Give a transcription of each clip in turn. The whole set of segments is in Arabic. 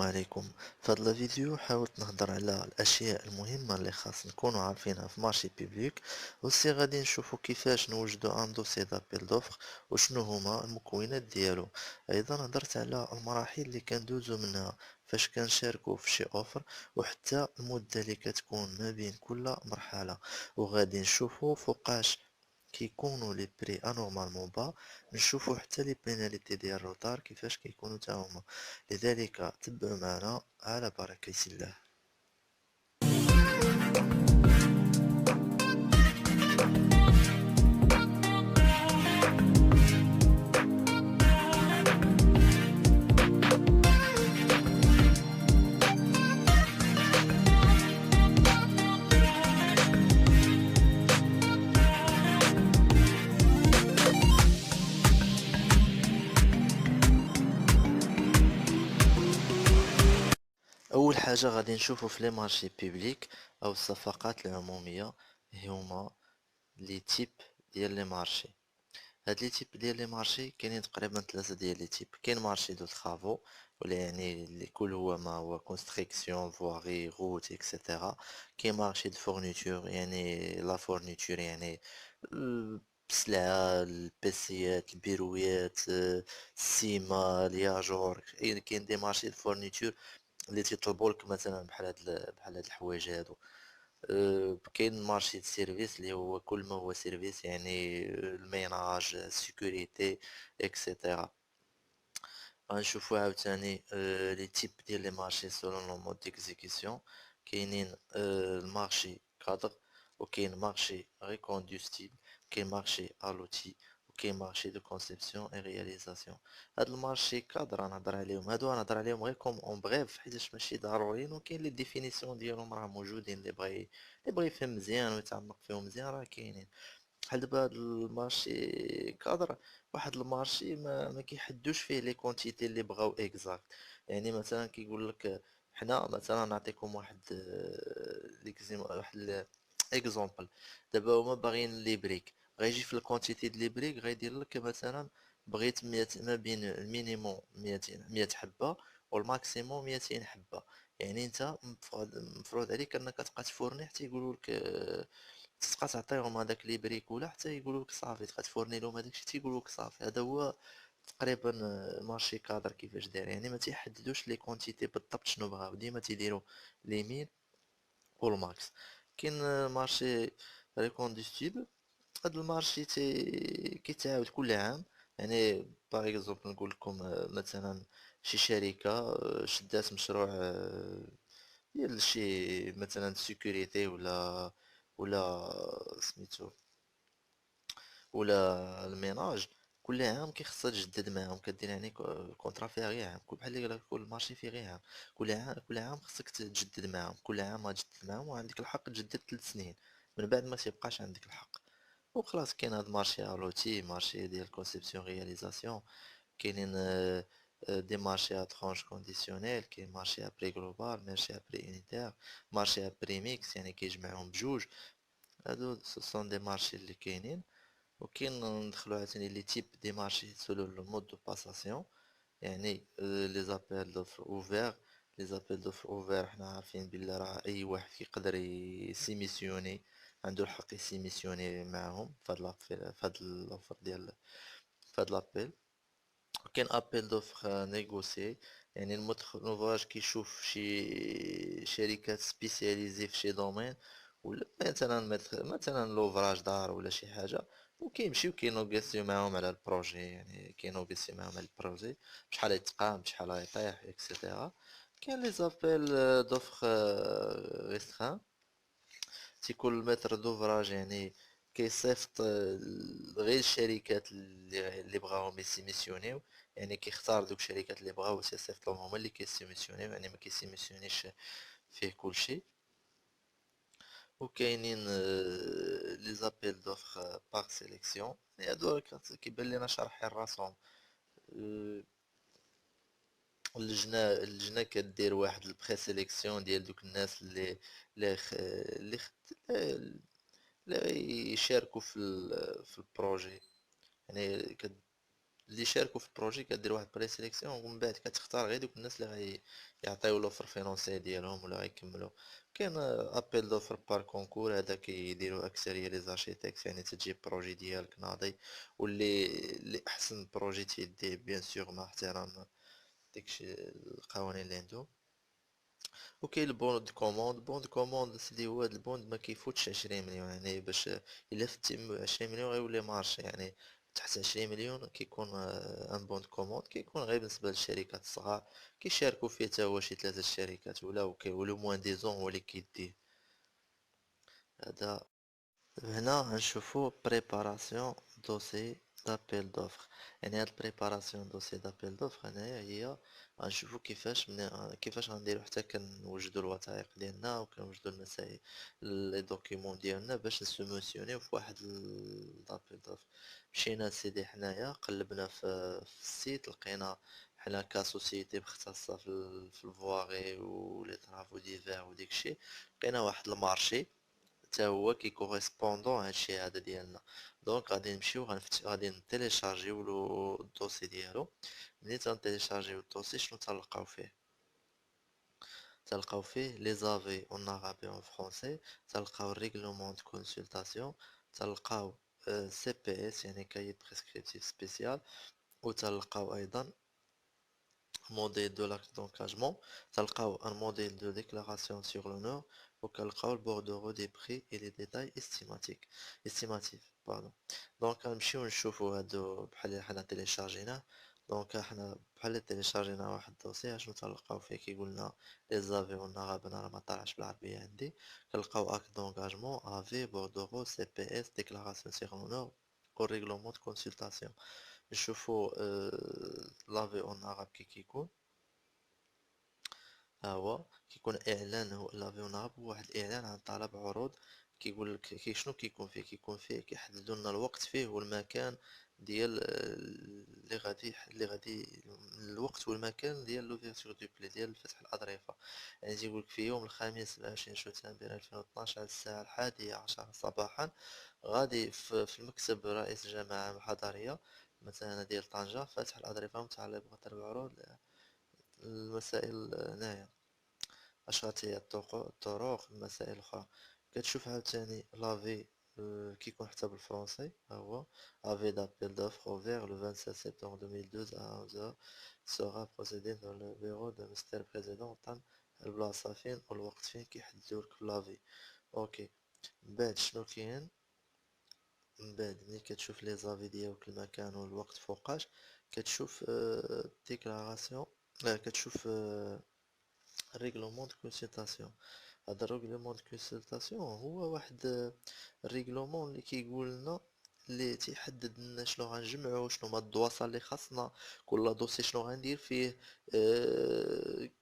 عليكم. في هذا الفيديو حاولت نهضر على الاشياء المهمه اللي خاص نكونوا عارفينها في مارشي بيبليك، وسي غادي نشوفوا كيفاش نوجدوا ان دوسي دابيل دوفر وشنو هما المكونات ديالو. ايضا هضرت على المراحل اللي كندوزو منها فاش كنشاركوا في شي اوفر، وحتى المده اللي كتكون ما بين كل مرحله، وغادي نشوفوا فوقاش كيكونوا لي بري انورمالمون با، نشوفوا حتى لي بيناليتي ديال الروتار كيفاش كيكونوا تا هما. لذلك تبعوا معنا على بركة الله. اول حاجه غادي نشوفوا في لي مارشي بيبليك او الصفقات العموميه هما لي تيب ديال لي مارشي. هاد لي تيب ديال لي مارشي كاينين تقريبا ثلاثه ديال لي تيب. كاين مارشي دو ترافو، ولا يعني اللي كل هو ما هو كونستركسيون فواغي روت اكسيتيرا. كاين مارشي دو فورنيتور، يعني لا فورنيتور يعني السلعة، البيسيات، البيرويات، السيما، الياجور. كاين دي مارشي دو فورنيتور اللي تيطلبوا لك مثلا بحال هاد الحوايج هادو. كاين مارشي د سيرفيس اللي هو كل ما هو سيرفيس، يعني الميناج، السيكوريتي اكسيتيرا. غنشوفو عاوتاني لي تيب ديال لي مارشي سولون لو مود ديكزيكسيون. كاينين المارشي كادر، وكاين مارشي ريكوندوستيبل، كاين مارشي الوتي، وكاين مارشي دو كونسيبسيون اي رياليزاسيون. هاد المارشي كادر غنهضر عليهم، هادو غنهضر عليهم غير كوم اون بغيف حيتاش ماشي ضروريين، وكاين لي ديفينيسيون ديالهم راه موجودين. اللي بغى يفهم مزيان ويتعمق فيهم مزيان راه كاينين. بحال دابا هاد المارشي كادر، واحد المارشي ما كيحدوش فيه لي كونتيتي اللي بغاو اكزاكت. يعني مثلا كيقول لك حنا مثلا نعطيكم واحد واحد اكزومبل. دابا هما باغيين لي بريك، غيجي في الكونتيتي د لي بريك غيدير لك مثلا بغيت 100، ما بين المينيموم 200 100 حبه والماكسيموم 200 حبه. يعني انت مفروض عليك انك تبقى تفورني حتى يقولوا لك تبقى تعطيهم هداك لي بريك، ولا حتى يقولوا لك صافي تبقى تفورني لهم هداك الشيء تيقولوا لك صافي. هذا هو تقريبا مارشي كادر كيفاش داير، يعني ما تيحددوش لي كونتيتي بالضبط شنو بغاو، ديما تيديروا لي مين والماكس. كاين مارشي ريكونديستيبل. هاد المارشي كيتعاود كل عام. يعني باغ اكزومبل نقول لكم مثلا شي شركة شدات مشروع ديال شي مثلا سيكوريتي، ولا سميتو ولا الميناج. كل عام كيخصها تجدد معاهم، كدير يعني كونطرا فيها غير عام، بحال اللي قالك كل مارشي فيه غير عام. كل عام خصك تجدد معاهم، كل عام غتجدد معاهم وعندك الحق تجدد 3 سنين، من بعد ما تيبقاش عندك الحق. وخلاص كاين هاد مارشي الوتي، مارشي ديال كونسيبسيون رياليزاسيون. كاينين دي مارشي ا ترونش كونديسيونيل، كاين مارشي ا بري جلوبال، مارشي ا بري اونيتير، مارشي ا بري ميكس يعني كيجمعهم بجوج. هادو سون دي مارشي اللي كاينين. وكاين ندخلو عاوتاني لي تيب دي مارشي سولو لو مود دو باساسيون. يعني لي زابيل دوفر اوفير. لي زابيل دوفر اوفير حنا عارفين بلي راه اي واحد كيقدر يسيميسيوني، عنده الحق يسيميسيوني معاهم فهاد الاوفر ديال فهاد لابيل. كاين ابيل دوفر نيغوسي، يعني المتخرج كيشوف شي شركات سبيسياليزي في شي دومين، ولا مثلا لوفراج دار ولا شي حاجه، وكيمشيو كينوغاسيو معاهم على البروجي. يعني كينوغاسيو معاهم على البروجي بشحال يتقام بشحال يطيح اكسيتيرا. كاين لي زابيل دوفر ريستران، تيكون المتر دوفراج يعني كيصيفط غير الشركات اللي بغاهم يسيميسيونيو. يعني كيختار دوك الشركات اللي بغاو تيصيفط لهم هما اللي كيسيميسيونيو، يعني ما كيسيميسيونيش فيه كلشي. وكاينين لي زابيل دوفر باغ سيليكسيون، يعني هادو كيبان لينا شارحين راسهم. آه، اللجنة كدير واحد البري سيليكسيون ديال دوك الناس اللي خ... اللي خ... اللي يشاركوا في البروجي. يعني اللي يشاركوا في البروجي كدير واحد بري سيليكسيون ومن بعد كتختار غير دوك الناس اللي يعطيو لوفر فينونسي ديالهم ولا غيكملوا. كاين ابيل دوفر بار كونكور، هذا كيديروا اكثريه لي زارشيتكت، يعني تجيب بروجي ديالك ناضي، واللي احسن بروجي تيديه بيان سور مع احترام داكشي القوانين اللي عندهم. وكاين البون دو كوموند. بون دو كوموند سيدي هو هاد البوند ما كيفوتش 20 مليون، يعني باش الا فتي 20 مليون غيولي مارشي، يعني تحت 20 مليون كيكون ان بون دو كوموند كيكون غير بالنسبه للشركات الصغار، كيشاركوا فيه حتى هو شي 3 الشركات ولو موان دي زون هو اللي كيديه هذا. هنا غنشوفو بريباراسيون دوسي دابيل دوفر. يعني هاد بريباراسيون دوسي دابيل دوفر هنايا هي غنشوفو كيفاش غنديرو حتى كنوجدو الوثائق ديالنا وكنوجدو المسائل لي دوكيمون ديالنا باش نسوموسيونيو في واحد دابيل دوفر. مشينا سيدي حنايا قلبنا في السيت، لقينا حنا كاسوسيتي مختصة في الفواغي ولي طرافو ديفير وديكشي، لقينا واحد المارشي حتى هو كيكوريسبوندون هادشي هذا ديالنا. دونك غادي نمشيو غادي نتيليشارجيو الدوسي ديالو. ملي تنتيليشارجيو الدوسي شنو تلقاو فيه لي زافي اون عربي اون فرونسي، تلقاو الريغلومون دو كونسلطاسيون، تلقاو سي بي اس يعني كايي بريسكريبتيف سبيسيال، وتلقاو ايضا modèle de l'acte d'engagement, تلقاو un modèle de déclaration sur l'honneur وكنلقاو البوردورو دي بري et les détails estimatifs pardon. دونك غنمشيو نشوفو هادو بحال اللي حنا تيليشارجيناه. دونك حنا بحال اللي تيليشارجينا واحد الدوسي، شنو تلقاو فيه كيقولنا لي زافي والنغابن، راه ما طالعش بالعربية عندي. كنلقاو acte d'engagement افي بوردورو سي بي اس déclaration sur l'honneur و règlement de consultation. نشوفو لافي اون عرب كي كيكون. ها هو كيكون اعلان، هو لافيوناب هو واحد الاعلان عن طلب عروض. كيقول لك شنو كيكون فيه كيحددوا لنا الوقت فيه والمكان ديال اللي غادي الوقت والمكان ديال لوفيرتور دو بلي ديال فتح الاظرفه. يعني تيقول لك في يوم الخميس 20 شتنبر 2012 على الساعه 11 صباحا غادي في المكتب رئيس الجامعه الحضريه مثلا ديال طنجة فاتح الأظرفة متعلق بغطاء العروض المسائل هنايا أشغال الطرق المسائل الأخرى. كتشوف عاوتاني لافي كيكون حتى بالفرنسي، ها هو افي دابيل دوفر اوفير لو 27 سبتمبر 2012 à 11h sera procédé dans le bureau de مستر بريزيدون طن البلاصة فين والوقت فين كيحددولك في لافي. اوكي، من بعد شنو كاين؟ من بعد ملي كتشوف لي زافي ديالك المكان والوقت فوقاش كتشوف ديكلاراسيون، كتشوف ريغلومون دو كونسلطاسيون. هذا الريغلومون دو كونسلطاسيون هو واحد الريغلومون اللي كيقول لنا اللي تيحدد لنا شنو غنجمعو، شنو هما الدواسا اللي خاصنا، كل دوسي شنو غندير فيه.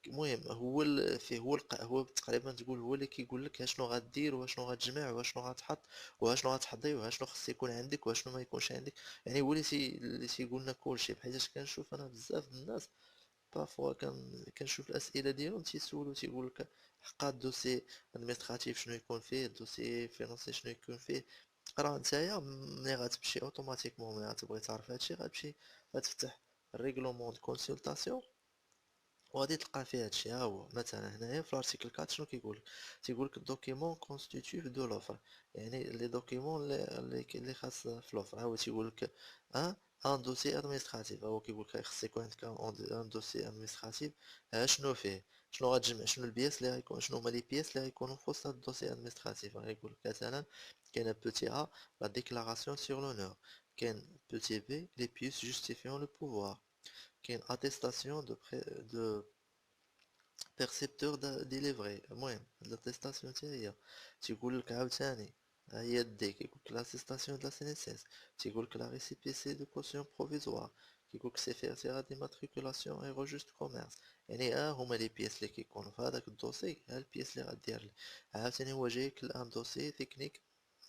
المهم هو فيه هو تقريبا تقول هو اللي كيقول لك شنو غدير وشنو غتجمع وشنو غتحط وشنو غتحضي وشنو خص يكون عندك وشنو ما يكونش عندك. يعني هو اللي تيقول لنا كلشي، بحيث كنشوف انا بزاف د الناس بارفوا كنشوف الاسئله ديالهم تيسولو تيقولك حقا الدوسي ادمنستراتيف شنو يكون فيه، الدوسي فينانسي شنو يكون فيه. راه نتايا ملي غتمشي اوتوماتيكمون ملي غتبغي تعرف هادشي غتمشي غتفتح الريغلومون دو كونسلطاسيون وغادي تلقى فيه هادشي. ها هو مثلا هنايا في الارتيكل 4 شنو تيقولك الدوكيمون كونستيتيف دو لوفر، يعني لي دوكيمون اللي خاص في لوفر. ها هو تيقولك ان دوسي ادمنستراتيف، هو كيقولك خص يكون عندك ان دوسي ادمنستراتيف. ها شنو فيه، شنو غتجمع، شنو البياس اللي غيكون، شنو هما لي بياس اللي غيكونوا في وسط هاد الدوسي ادمنستراتيف. غيقولك مثلا كاين بوتي ا لا ديكلاراسيون سور لونور، كاين بوتي بي لي بيس جوستيفيون لو بوفوار، كاين اتيستاسيون دو بيرسيبتور ديليفري. المهم هاد لاتيستاسيون حتى هي تيقولك عاوتاني ها هي دي كيقولك لاتيستاسيون دو لا سي ان اس اس، تيقولك لا ريسيبيسي دو كوسيون بروفيزوار، كيقولك سيرتيفيكات ديماتريكولاسيون اي روجيست كوميرس. يعني هما لي بياس اللي كيكونوا في هذاك الدوسي، ها البياس اللي غدير لك. عاوتاني هو جايك ان دوسي تكنيك،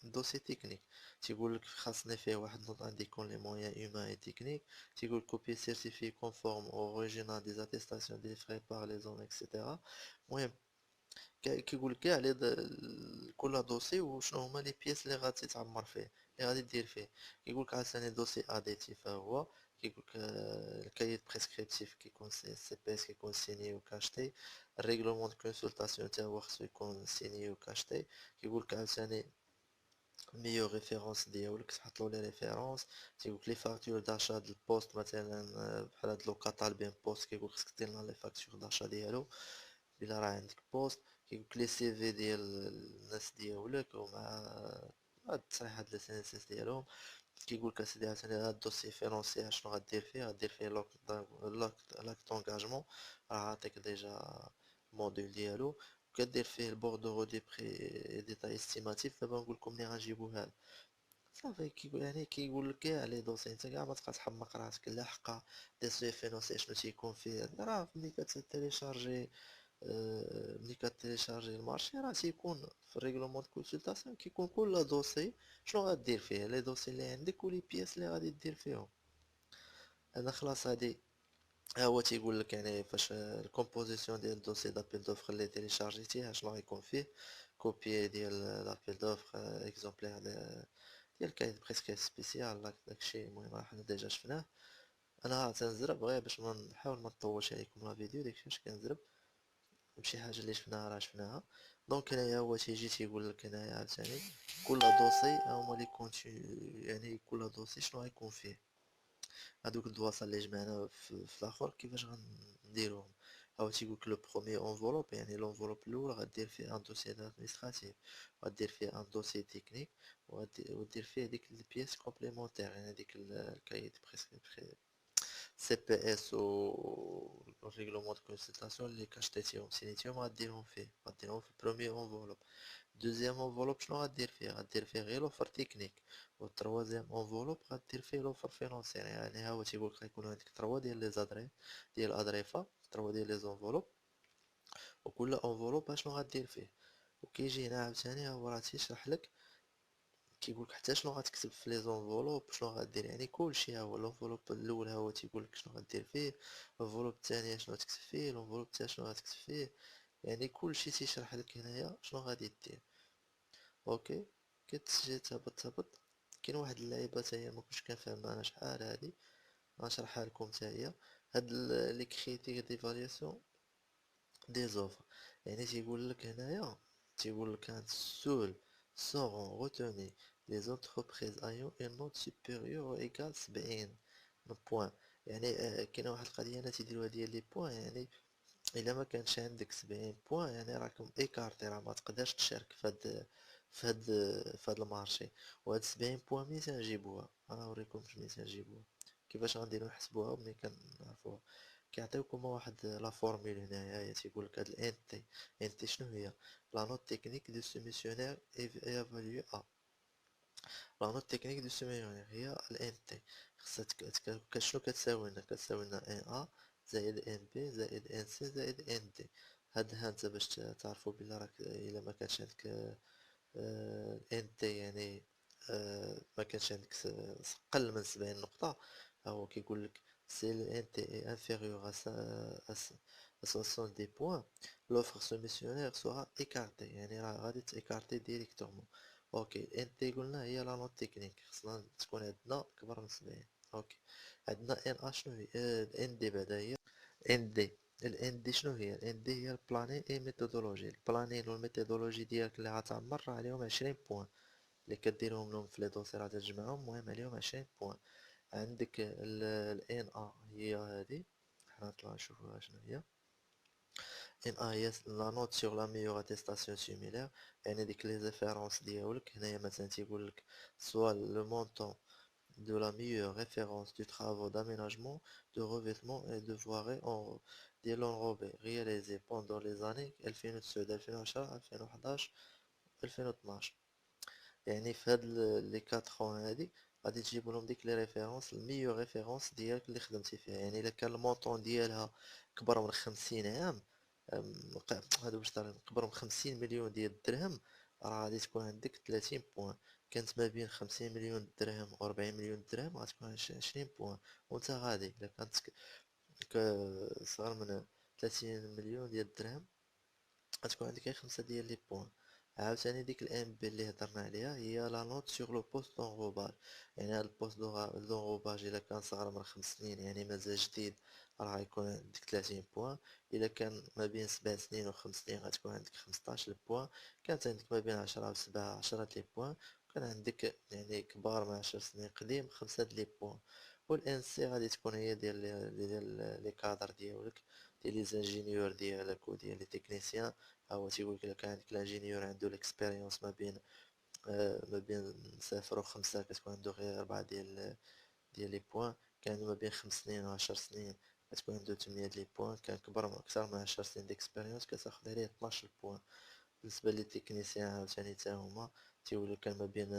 دوسي تكنيك تيقول لك خاصني فيه واحد نوط عندي يكون لي مويان هيومان اي تكنيك، تيقول كوبي سيرتيفي كونفورم او اوريجينال دي اتيستاسيون ديليفري بار لي زون اكسيتيرا. المهم كيقول لك كاع كل دوسي وشنو هما لي بياس اللي غادي تعمر فيه اللي غادي دير فيه. كيقول لك عاوتاني دوسي اديتيف هو كيقولك الكايد بريسكريبتيف كيكون سي بي اس كيكون سيني وكاشتي. الريغلومون دو كونسلطاسيون تا هو خصو يكون سيني وكاشتي. كيقولك عاوتاني ميور ريفيرونس ديالك تحطلو لي ريفيرونس. تيقولك لي فاكتور داشا د البوست مثلا بحال هاد لوكا طالبين بوست كيقولك خصك دير لنا لي فاكتور داشا ديالو الا راه عندك بوست. كيقولك لي سي في ديال الناس ديالك ومع التصريحات لي سي اس اس ديالهم. كيقولك اسيدي عاوتاني هاد الدوسي فينونسي شنو غدير فيه. غدير فيه لاك دونجاجمون راه عاطيك ديجا الموديل ديالو. وكدير فيه البوردورو دي بري ديتاي استيماتيف. دابا نقولكم ملي غنجيبو هاد صافي كيقول يعني كيقولك كاع لي دوسي نتا كاع ما تبقى تحمق راسك لا حقا دوسي فينونسي شنو تيكون فيه. راه ملي كتيليشارجي ملي كتيليشارجي المارشي راه تيكون في الريغلومون دو كونسلطاسيون كيكون كل دوسي شنو غدير فيه لي دوسي اللي عندك ولي بياس اللي غادي دير فيهم. انا خلاص هادي ها هو تيقول لك يعني فاش الكومبوزيسيون ديال الدوسي دابيل دوفر اللي تيليشارجيتيه شنو غيكون فيه. كوبي ديال لابيل دوفر اكزومبلير ديال كاين بريسك سبيسيال داكشي. المهم راه حنا ديجا شفناه. انا تنزرب غير باش ما نحاول ما نطولش عليكم لا فيديو داكشي علاش كنزرب بشي حاجه اللي شفناها راه شفناها. دونك هنايا هو تيجي تيقول لك هنايا عاوتاني كل دوسي هما لي كونتي يعني كل دوسي شنو غيكون فيه. هادوك الدواسة اللي جمعنا في الاخر كيفاش غنديروهم. هاو تيقولك لو بروميي انفولوب يعني لونفولوب الاول غدير فيه ان دوسي ادمنستراتيف غدير فيه ان دوسي تكنيك ودير فيه ديك البياس كومبليمونتير يعني ديك الكايد بريسكريبسيون سي بي اس و الريغلومون دو كونسلطاسيون اللي كشطيتيهم سينيتيهم غديرهم في البروميي انفولوب. دوزيام انفولوب شنو غدير فيه. غدير فيه غير لوفر تكنيك. و تروازيام انفولوب غدير فيه لوفر فينونسيير يعني ها هو تيقولك غيكونو عندك تروا ديال لي زادري ديال ادريفا تروا ديال لي زونفولوب. وكل انفولوب اشنو غدير فيه. وكيجي هنا عاوتاني ها هو راه تيشرح لك كيقولك حتى شنو غتكتب في لي زونفولوب شنو غدير يعني كلشي. ها هو لونفولوب الاول ها هو تيقولك شنو غدير فيه. لونفولوب الثانيه شنو تكتب فيه. لونفولوب الثالث شنو غتكتب فيه. يعني كلشي تيشرح لك هنايا شنو غادي دير. اوكي كتجي تهبط. كاين واحد اللعيبه حتى هي مكنتش كنفهمها انا شحال هادي غنشرحها لكم حتى هي. هاد لي كريتير ديفالياسيون دي زوفر يعني تيقول لك هنايا تيقول لك هاد سول seront retenus les entreprises ayant une note supérieure ou égale 70 بوان. يعني كاينه واحد القضيه هنا تيديروها ديال لي بوان يعني الا ما كانش عندك 70 بوان يعني راكم ايكارتي راه ما تقدرش تشارك في هاد المارشي. وهاد 70 بوان ملي تنجيبوها انا نوريكم ملي تنجيبوها كيفاش غنديرو نحسبوها ملي كنعرفوها. كيعطيوكم واحد لا فورمول هنايا هي تيقولك هاد الان تي. ان تي شنو هي. لا نوت تكنيك دو سوميسيونير ايفاليو ا. لا نوت تكنيك دو سوميسيونير هي الان تي. خصها شنو كتساوي لنا. كتساوي لنا ان ا زائد ان بي زائد ان سي زائد ان دي. هاد انت باش تعرفوا بلي راك الا ما كانش عندك ان تي يعني ما كانش عندك قل من 70 نقطة. ها هو كيقول لك سي الان تي اي انفيريور ا 70 بوان لوفر سوميسيونير سورا ايكارتي يعني راه غادي تيكارتي ديريكتومون. اوكي الان تي قلنا هي لا نوت تكنيك خصنا تكون عندنا كبر من 70. اوكي عندنا ان ا شنو هي الان دي بعدا هي ان دي. الان دي شنو هي. الان دي هي البلانين اي ميثودولوجي. البلانين والميثودولوجي ديالك اللي غتعمر راه عليهم 20 بوان اللي كديرهم لهم في لي دوسي راه تجمعهم المهم عليهم 20 بوان. عندك الان ا هي هادي حنا نطلعو نشوفوها شنو هي. ان ا هي لا نوت سور لا ميور اتيستاسيون سيميلير يعني ديك لي ريفيرونس ديالك. هنايا مثلا تيقولك سوا لو مونطون de la meilleure référence du travaux d'aménagement, de revêtement et de voirie en ديال l'enrobé réalisé pendant les années 2009 2010 2011 2012. يعني في هاد لي 4 هادي غادي تجيب لهم ديك لي ريفيرونس الميور ريفيرونس ديالك اللي خدمتي فيها. يعني الا كان المونطون ديالها كبر من 50 عام هادو باش كبر من 50 مليون ديال الدرهم راه غادي تكون عندك 30 بوان. كانت ما بين 50 مليون درهم و 40 مليون درهم غتكون 20 بوان. وانت غادي الا كانت صغر من 30 مليون ديال الدرهم غتكون عندك غير 5 ديال لي بوان. عاوتاني ديك الام بي اللي هضرنا عليها هي لا نوت سور لو بوست دونغوباج. يعني هاد البوست دونغوباج الا كان صغر من 5 سنين يعني مازال جديد راه غيكون عندك 30 بوان. الا كان ما بين 7 سنين و5 سنين غتكون عندك 15 بوان. كانت عندك ما بين 10 و7 10 لي بوان. كان عندك يعني كبار من 10 سنين قديم 5 لي بوان. والان سي غادي تكون هي ديال لي كادر ديالك، ديال لي زانجينيور ديالك وديال لي تكنيسيان. هو تيقولك الا كان عندك الانجينيور عنده الاكسبيريونس ما بين 0 و5 كتكون عنده غير 4 ديال لي بوان. كان عنده ما بين 5 سنين و10 سنين كتكون عنده 8 لي بوان. كان كبر من أكثر من 10 سنين ديكسبيريونس كتاخد عليه 12 بوان. بالنسبة لي تكنيسيان عاوتاني تا هما تيقولو كان ما بين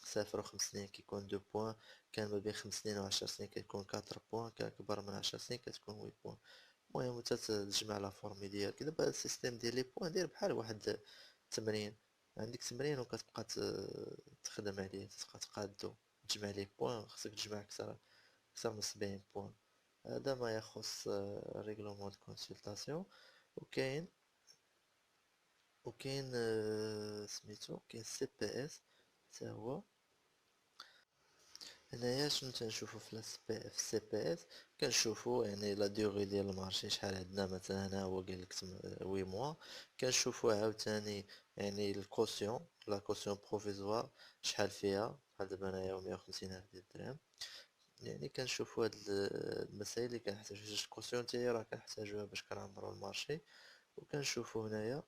0 و5 سنين كيكون 2 بوان. كان ما بين 5 سنين و10 سنين كيكون 4 بوان. كان كبر من 10 سنين كتكون 8 بوان. المهم نتا تجمع لا فورمي ديالك. دابا السيستيم ديال لي بوان داير بحال واحد التمرين. عندك تمرين وكتبقى تخدم عليه تبقى تقادو تجمع لي بوان. خصك تجمع أكثر من 70 بوان. هذا ما يخص ريغلومون دو كونسلطاسيون. وكاين وكاين سميتو كاين سي بي اس حتى هو. هنايا شنو تنشوفو في السي بي اس؟ كنشوفو يعني لا دوغي ديال المارشي شحال عندنا. مثلا هنا هو قالك 8 موا. كنشوفو عاوتاني يعني الكوسيون لا كوسيون بروفيزوار شحال فيها. بحال دابا انايا 150 الف ديال الدرهم. يعني كنشوفو هاد المسائل اللي كنحتاجو جوج الكوسيون تاهي راه كنحتاجوها باش كنعمرو المارشي. وكنشوفو هنايا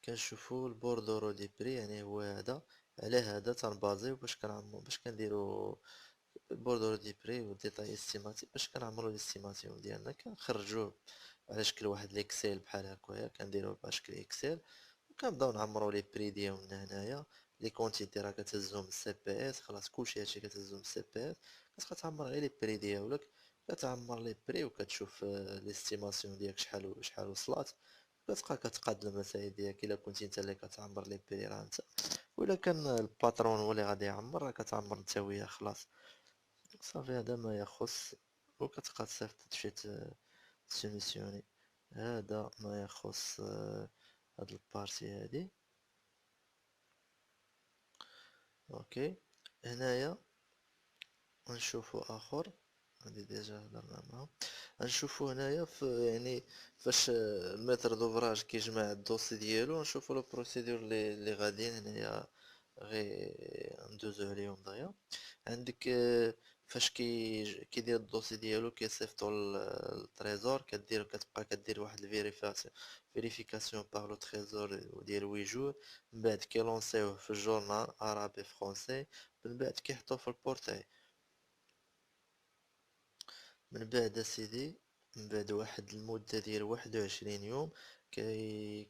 كنشوفو البوردورو دي بري يعني هو هذا. على هذا تنبازيو باش كنعمرو باش كنديرو البوردور دي بري وديتاي استيماتيك باش كنعمرو الاستيماسيون ديالنا. كنخرجوه على شكل واحد ليكسيل بحال هكايا. كنديروه على شكل اكسيل وكنبداو نعمرو لي بري ديالنا. هنايا لي كونتيتي راه كتهزهم من السي بي اس. خلاص كلشي هادشي كتهزو من السي بي اس. كتبقى تعمر غير لي بري ديالك. كتعمر لي بري وكتشوف ليستيماسيون ديالك شحال وصلات. كتبقى كتقاد المسائل ديالك. الا كنتي انت اللي كتعمر لي بري راه انت. وإلا كان الباترون هو اللي غادي يعمر راه كتعمر نتا وياه خلاص. صافي هذا ما يخص. وكتبقى تصيفط تمشي تسوليسيوني. هذا ما يخص هاد البارتي هادي. اوكي. هنايا نشوفو اخر. هادي ديجا هضرنا معاهم. نشوفو هنايا في يعني فاش الميتر دوفراج كيجمع الدوسي ديالو. نشوفو لو بروسيدور اللي غاديين هنايا غي ندوزو عليهم دغيا. عندك فاش كيدير الدوسي ديالو كيصيفطو للتريزور. كتبقى كدير واحد فيريفيكاسيون باغ لو تريزور ديال 8 جور. من بعد كيلونسيوه في الجورنال عربي فرونسي. من بعد كيحطوه في البورتاي. من بعد اسيدي من بعد واحد المدة ديال 21 يوم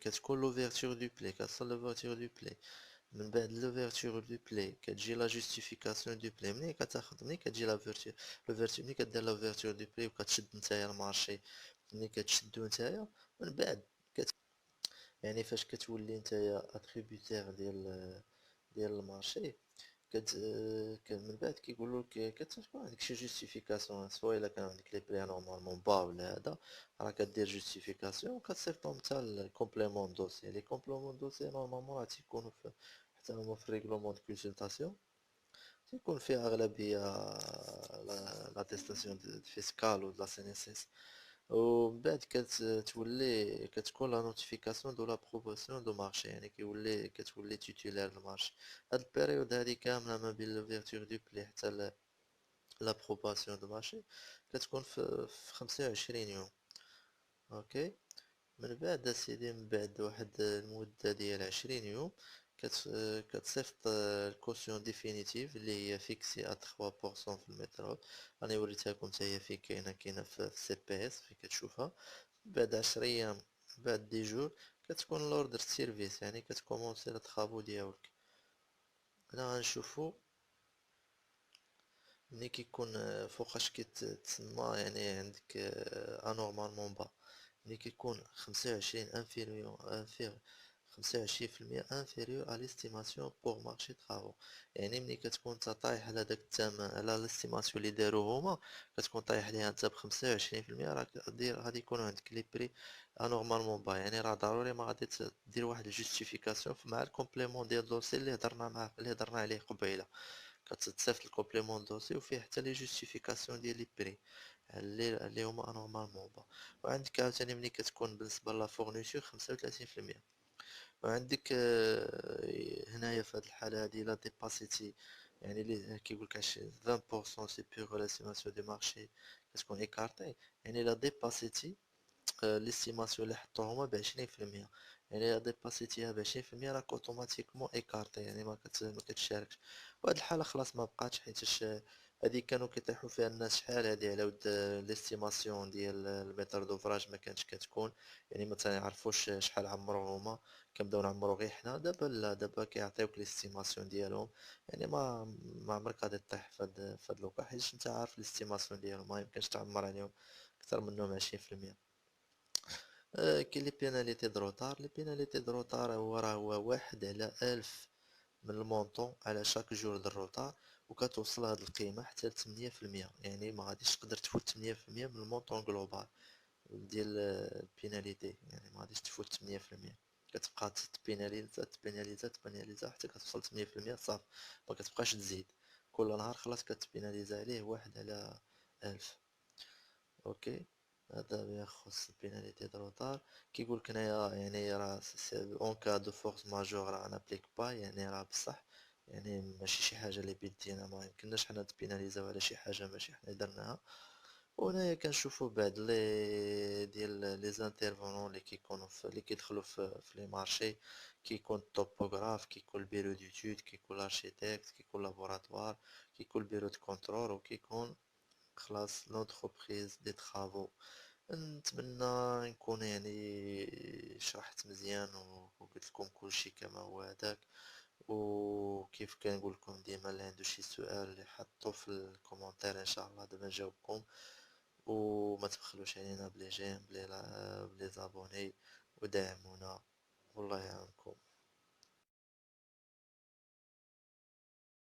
كتكون لوفيرتور دو بلي. كتصل لوفيرتور دو بلي. من بعد لوفيرتور دو بلي كتجي لا جوستيفيكاسيون دو بلي. ملي كتجي لوفيرتور ملي كدير لوفيرتور دو بلي وكتشد نتايا المارشي. ملي كتشدو نتايا من بعد يعني فاش كتولي نتايا اتريبيوتير ديال المارشي. من بعد كيقولولك كتكون عندك شي جوستيفيكاسيون. سوا الا كان عندك لي بلي نورمالمون با ولا هذا راه كدير جوستيفيكاسيون وكتصيفطهم حتى الكومبليمون دوسي. لي كومبليمون دوسي نورمالمون راه تيكونوا حتى هما في الريغلومون دو كونسلطاسيون. تيكون فيها اغلبيه لاتيستاسيون فيسكال و لا سي ان اس اس. ومن بعد كتكون لا نوتيفيكاسيون دو لابروباسيون دو مارشي. يعني كتولي تيتولار المارشي. هاد البيريود هادي كامله ما بين لوفيرتور دو بلي حتى لابروباسيون دو مارشي كتكون في 25 يوم. اوكي. من بعد اسيدي من بعد واحد المدة ديال 20 يوم كتصيفط الكوسيون ديفينيتيف اللي هي فيكسي 3% في المترو. راني وريتها لكم حتى هي كاينة في السي بي اس فين كتشوفها. بعد 10 ايام بعد 10 جور كتكون لوردر سيرفيس. يعني كتكومونسي لي طرافو ديالك. هنا غنشوفو ملي كيكون فوقاش كيتسمى يعني عندك انورمالمون با. ملي كيكون 25 انفيريور 25% inférieur à l'estimation pour marché travaux. يعني ملي كتكون نتا طايح على داك الثمن على الاستيماسيون اللي دارو هما، كتكون طايح عليها نتا ب25%، راك غادي يكونوا عندك لي بري انورمالمون با. يعني راه ضروري ما غادي دير واحد الجوستيفيكاسيون مع الكومبليمون ديال الدوسي اللي هضرنا عليه قبيله. كتصيفط الكومبليمون دوسي وفيه حتى لي جوستيفيكاسيون ديال لي بري اللي هما انورمالمون با. وعندك عاوتاني ملي كتكون بالنسبه لا فورنيتور 35%. وعندك هنايا في هاد الحالة هادي إلا ديباسيتي، يعني لي كيقولك 20% سوبيغور لاسيماسيون دو مارشي كتكون إيكارتي. يعني إلا ديباسيتي ليستيماسيون اللي حطو هما ب20%، يعني إلا ديباسيتيها ب20% راك أوتوماتيكمون إيكارتي، يعني ما كتشاركش. وهاد الحالة خلاص ما بقاتش، حيتاش هادي كانوا كيطيحوا فيها الناس شحال هادي على ود ليستيماسيون ديال الميتر دوفراج ما كانتش كتكون، يعني ما تنعرفوش شحال عمرو هما. كنبداو نعمرو غير حنا. دابا لا، دابا كيعطيوك ليستيماسيون ديالهم. يعني ما عمرك غادي طيح في هاد الوقع، حيت انت عارف ليستيماسيون ديالهم، ما يمكنش تعمر عليهم اكثر منهم 20%. كاين لي بيناليتي دروطار. لي بيناليتي دروطار هو 1/1000 من المونطون على شاك جور د الروطار، وكتوصل هاد القيمة حتى ل8%. يعني ما غاديش تقدر تفوت 8% من المونطون جلوبال ديال البيناليتي، يعني ما غاديش تفوت 8%. كتبقى تبيناليزا تبيناليزا تبيناليزا حتى كتوصل 8%، صافي ما كتبقاش تزيد. كل نهار خلاص كتبيناليزا عليه 1/1000. اوكي. هذا بيخص البيناليتي دو روتار. كيقولك هنايا يعني راه اون كا دو فورس ماجور راه نابليك با، يعني راه بصح، يعني ماشي شي حاجه اللي بيدينا، ما يمكنناش حنا نبيناليزاو على شي حاجه ماشي حنا درناها. وهنايا كنشوفو بعض لي زانترفونون اللي كيدخلوا في لي مارشي. كيكون الطوبوغراف، كيكون البيرو ديتود، كيكون الارشيتكت، كيكون لابوراتوار، كيكون البيرو دو كونترول، وكيكون خلاص لونتربريز دي ترافو. نتمنى نكون يعني شرحت مزيان وقلت لكم كلشي كما هو هداك. وكيف كنقول لكم ديما، اللي عنده شي سؤال يحطو في الكومونتير ان شاء الله دابا نجاوبكم. وما تبخلوش علينا بلي جيم بلي زابوني ودعمونا. والله يعاونكم.